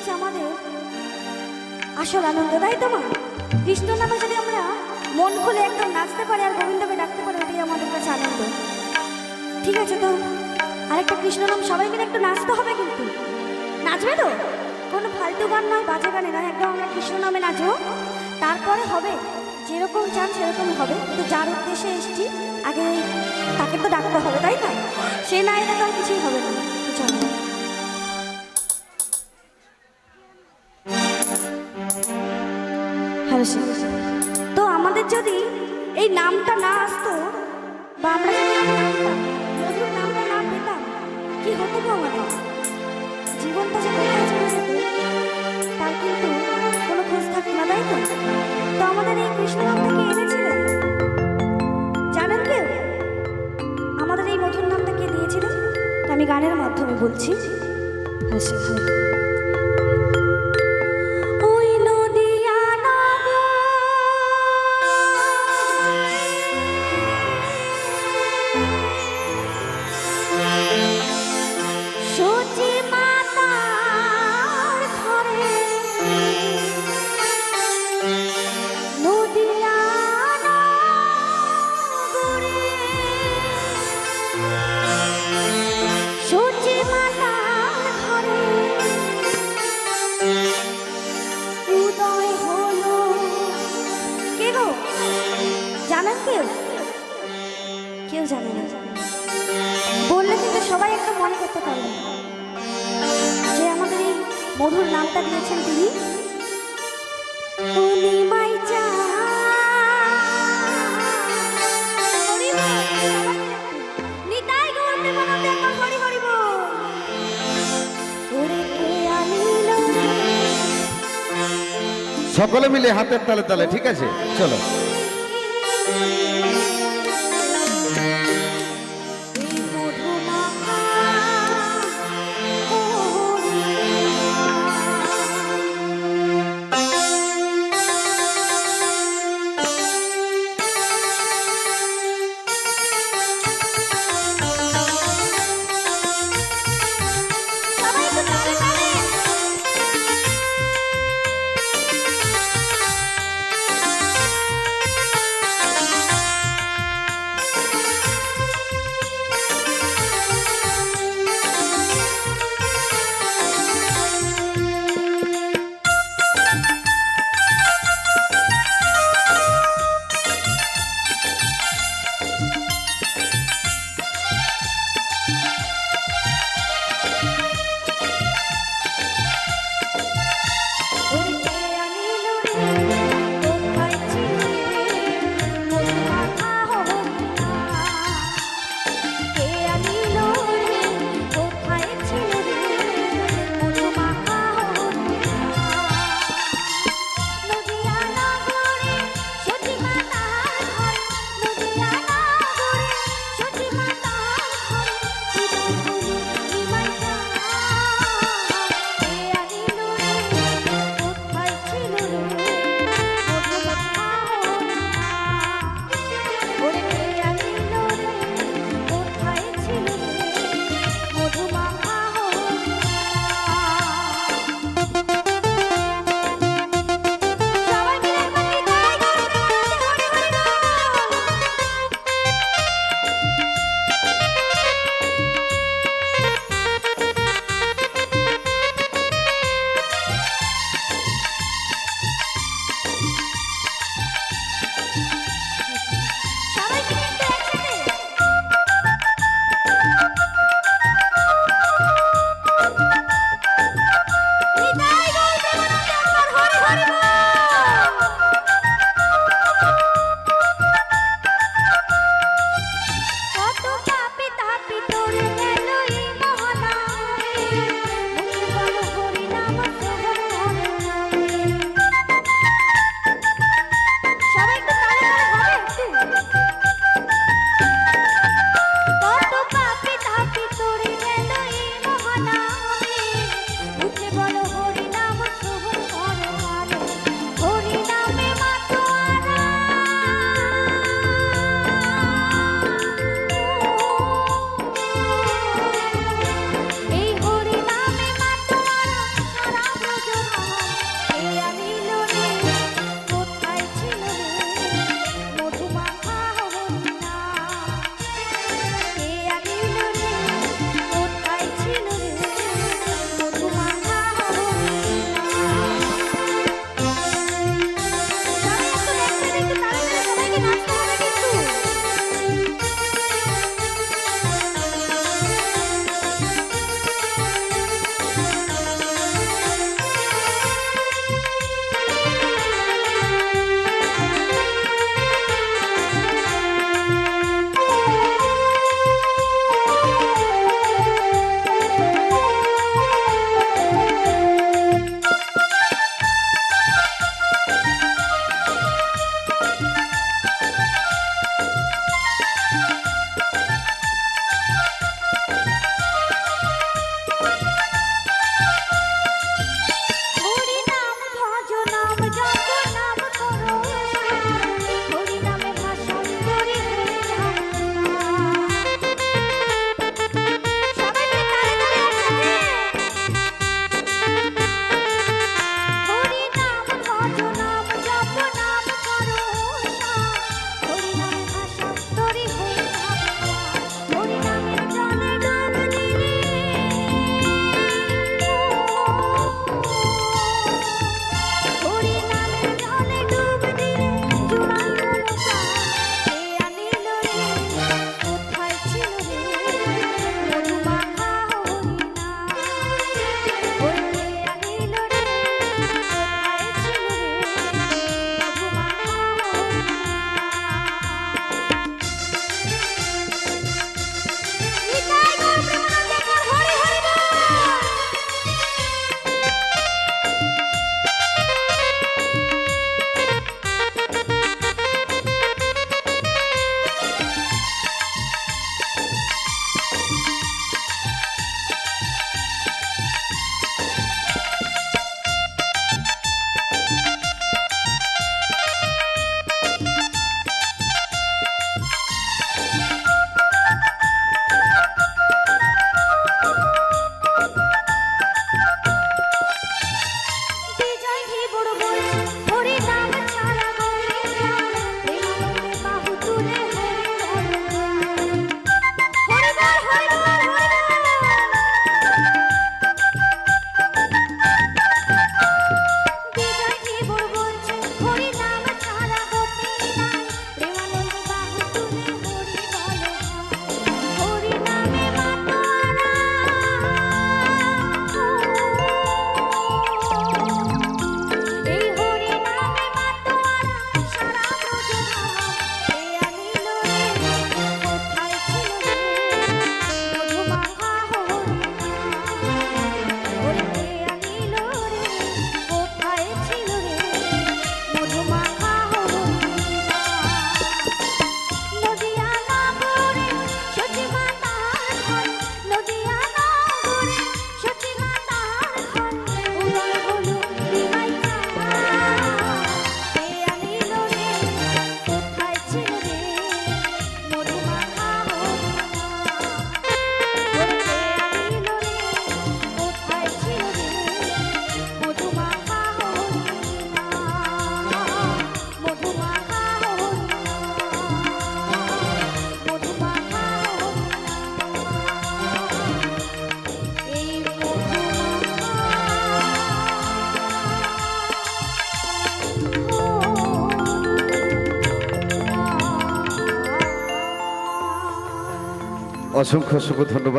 হচ্ছে আমাদের আসল আনন্দ, তাই তো মা? কৃষ্ণ নামে যদি আমরা মন খুলে একদম নাচতে পারি আর গোবিন্দকে ডাকতে পারি, ওটাই আমাদের কাছে আনন্দ। ঠিক আছে, তো আরেকটা কৃষ্ণ নাম সবাই মিলে একটু নাচতে হবে, কিন্তু নাচবে তো? কোনো ফালতু গান নয়, বাজে গানে নয়, একদম আমরা কৃষ্ণ নামে নাচবো। তারপরে হবে যেরকম চান সেরকম হবে, কিন্তু যার উদ্দেশ্যে এসেছি আগে তাকে তো ডাকতে হবে, তাই না? সে না এলে তো আর কিছুই হবে না। চলো। হ্যালো, তো আমাদের যদি এই নামটা না আসতো, বা আমরা যদি এই নামটা, মধুর নামটা না পেতাম, কি হতো গো আমাদের? জীবনটা যে কোথায় চলে যেত তার কিন্তু কোনো খোঁজ থাকতো না, তাই তো? তো আমাদের এই কৃষ্ণ নামটা কে এনেছিলেন জানেন কেউ? আমাদের এই মধুর নামটা কে দিয়েছিলেন? তা আমি গানের মাধ্যমে বলছি। ওই নদিয়া সচি মাতার ঘরে নদিয়া নগরে সচি মাতার ঘরে উদয় হলো। কে গো, জানেন কেউ? কেউ জানে না। বললে কিন্তু সবাই একটু মনে করতে পারবে যে আমাদের এই মধুর নামটা দিয়েছেন তিনি। পূর্ণিমাই নিতাই গৌর প্রেমানন্দে একবার হরি হরি বল। ওরে কে আনিল সকলে মিলে হাতের তালে তালে, ঠিক আছে? চলো। এই মধু মাখা হরি। সবাই একটু তালে তালে। অসংখ্য অসংখ্য ধন্যবাদ।